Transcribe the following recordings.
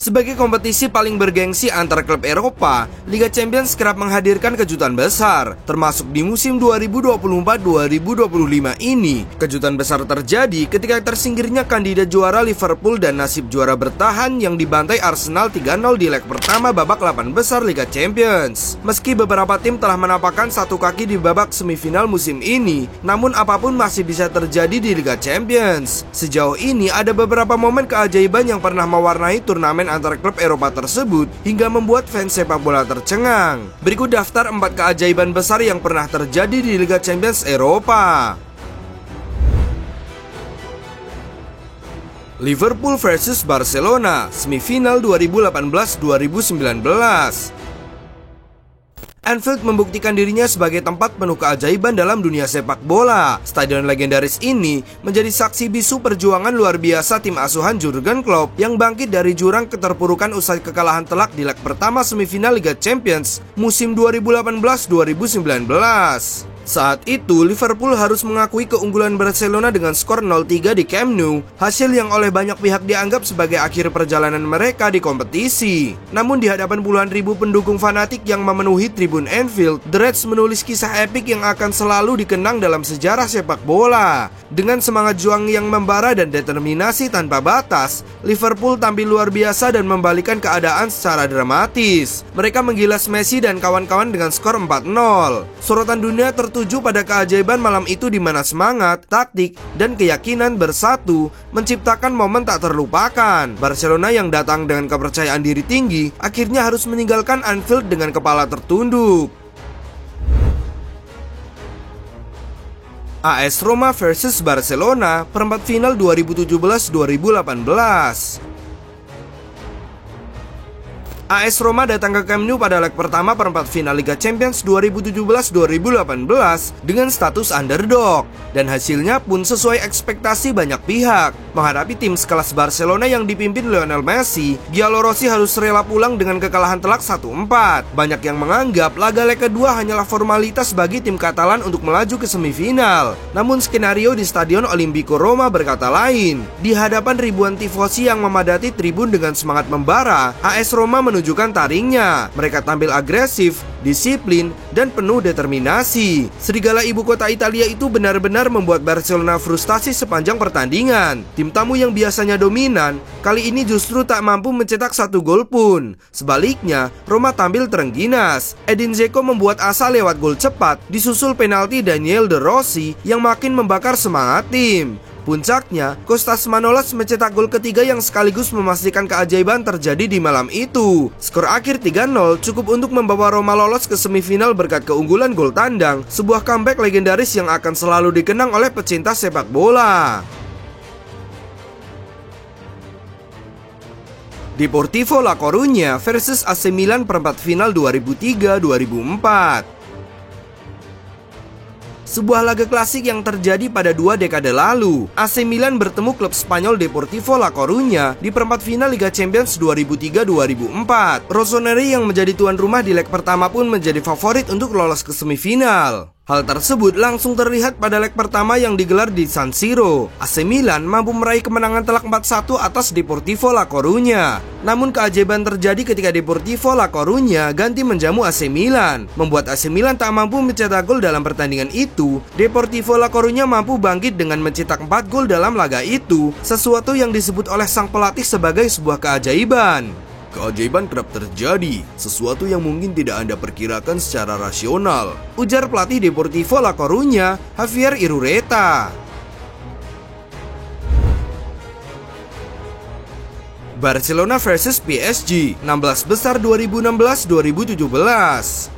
Sebagai kompetisi paling bergengsi antar klub Eropa, Liga Champions kerap menghadirkan kejutan besar, termasuk di musim 2024-2025 ini. Kejutan besar terjadi ketika tersingkirnya kandidat juara Liverpool dan nasib juara bertahan yang dibantai Arsenal 3-0 di leg pertama babak 8 besar Liga Champions. Meski beberapa tim telah menampakkan satu kaki di babak semifinal musim ini, namun apapun masih bisa terjadi di Liga Champions. Sejauh ini ada beberapa momen keajaiban yang pernah mewarnai turnamen antar klub Eropa tersebut hingga membuat fans sepak bola tercengang. Berikut daftar 4 keajaiban besar yang pernah terjadi di Liga Champions Eropa. Liverpool versus Barcelona, semifinal 2018-2019. Anfield membuktikan dirinya sebagai tempat penuh keajaiban dalam dunia sepak bola. Stadion legendaris ini menjadi saksi bisu perjuangan luar biasa tim asuhan Jurgen Klopp yang bangkit dari jurang keterpurukan usai kekalahan telak di leg pertama semifinal Liga Champions musim 2018-2019. Saat itu, Liverpool harus mengakui keunggulan Barcelona dengan skor 0-3 di Camp Nou, hasil yang oleh banyak pihak dianggap sebagai akhir perjalanan mereka di kompetisi. Namun di hadapan puluhan ribu pendukung fanatik yang memenuhi tribun Anfield, The Reds menulis kisah epik yang akan selalu dikenang dalam sejarah sepak bola. Dengan semangat juang yang membara dan determinasi tanpa batas, Liverpool tampil luar biasa dan membalikan keadaan secara dramatis. Mereka menggilas Messi dan kawan-kawan dengan skor 4-0. Sorotan dunia tertuju pada keajaiban malam itu di mana semangat, taktik, dan keyakinan bersatu menciptakan momen tak terlupakan. Barcelona yang datang dengan kepercayaan diri tinggi akhirnya harus meninggalkan Anfield dengan kepala tertunduk. AS Roma versus Barcelona, perempat final 2017-2018. AS Roma datang ke Camp Nou pada leg pertama perempat final Liga Champions 2017-2018 dengan status underdog, dan hasilnya pun sesuai ekspektasi banyak pihak. Menghadapi tim sekelas Barcelona yang dipimpin Lionel Messi, Giallo Rossi harus rela pulang dengan kekalahan telak 1-4. Banyak yang menganggap laga leg kedua hanyalah formalitas bagi tim Katalan untuk melaju ke semifinal. Namun skenario di Stadion Olimpico Roma berkata lain. Di hadapan ribuan tifosi yang memadati tribun dengan semangat membara, AS Roma menunjukkan taringnya. Mereka tampil agresif, disiplin, dan penuh determinasi. Serigala ibu kota Italia itu benar-benar membuat Barcelona frustasi sepanjang pertandingan. Tim tamu yang biasanya dominan, kali ini justru tak mampu mencetak satu gol pun. Sebaliknya, Roma tampil terengginas. Edin Dzeko membuat asa lewat gol cepat, disusul penalti Daniel De Rossi yang makin membakar semangat tim. Puncaknya, Kostas Manolas mencetak gol ketiga yang sekaligus memastikan keajaiban terjadi di malam itu. Skor akhir 3-0 cukup untuk membawa Roma lolos ke semifinal berkat keunggulan gol tandang, sebuah comeback legendaris yang akan selalu dikenang oleh pecinta sepak bola. Deportivo La Coruña versus AC Milan perempat final 2003-2004. Sebuah laga klasik yang terjadi pada 2 dekade lalu. AC Milan bertemu klub Spanyol Deportivo La Coruña di perempat final Liga Champions 2003-2004. Rossoneri yang menjadi tuan rumah di leg pertama pun menjadi favorit untuk lolos ke semifinal. Hal tersebut langsung terlihat pada leg pertama yang digelar di San Siro. AC Milan mampu meraih kemenangan telak 4-1 atas Deportivo La Coruña. Namun keajaiban terjadi ketika Deportivo La Coruña ganti menjamu AC Milan, membuat AC Milan tak mampu mencetak gol dalam pertandingan itu. Deportivo La Coruña mampu bangkit dengan mencetak 4 gol dalam laga itu, sesuatu yang disebut oleh sang pelatih sebagai sebuah keajaiban. Keajaiban kerap terjadi, sesuatu yang mungkin tidak Anda perkirakan secara rasional, ujar pelatih Deportivo La Coruña, Javier Irureta. Barcelona versus PSG, 16 besar 2016-2017.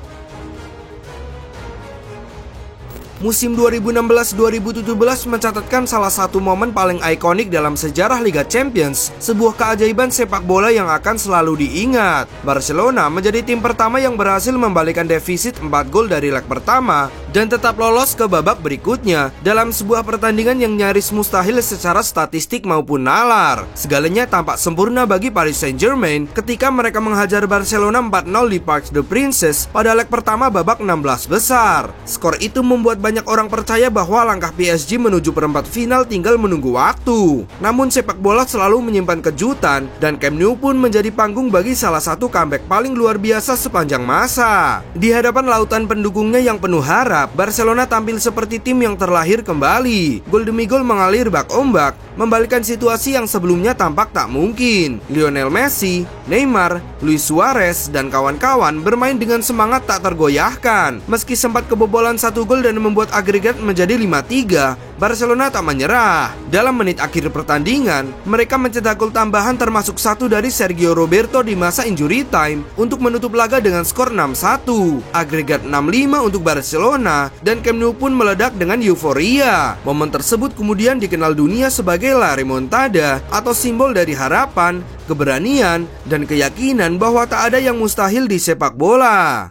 Musim 2016-2017 mencatatkan salah satu momen paling ikonik dalam sejarah Liga Champions, sebuah keajaiban sepak bola yang akan selalu diingat. Barcelona menjadi tim pertama yang berhasil membalikkan defisit 4 gol dari leg pertama dan tetap lolos ke babak berikutnya dalam sebuah pertandingan yang nyaris mustahil secara statistik maupun nalar. Segalanya tampak sempurna bagi Paris Saint-Germain ketika mereka menghajar Barcelona 4-0 di Parc des Princes pada leg pertama babak 16 besar. Skor itu membuat banyak orang percaya bahwa langkah PSG menuju perempat final tinggal menunggu waktu. Namun sepak bola selalu menyimpan kejutan dan Camp Nou pun menjadi panggung bagi salah satu comeback paling luar biasa sepanjang masa. Di hadapan lautan pendukungnya yang penuh harap, Barcelona tampil seperti tim yang terlahir kembali. Gol demi gol mengalir bak ombak, membalikkan situasi yang sebelumnya tampak tak mungkin. Lionel Messi, Neymar, Luis Suarez, dan kawan-kawan bermain dengan semangat tak tergoyahkan. Meski sempat kebobolan satu gol dan membuat agregat menjadi 5-3, Barcelona tak menyerah. Dalam menit akhir pertandingan, mereka mencetak gol tambahan termasuk satu dari Sergio Roberto di masa injury time untuk menutup laga dengan skor 6-1. Agregat 6-5 untuk Barcelona dan Camp Nou pun meledak dengan euforia. Momen tersebut kemudian dikenal dunia sebagai La Remontada atau simbol dari harapan, keberanian, dan keyakinan bahwa tak ada yang mustahil di sepak bola.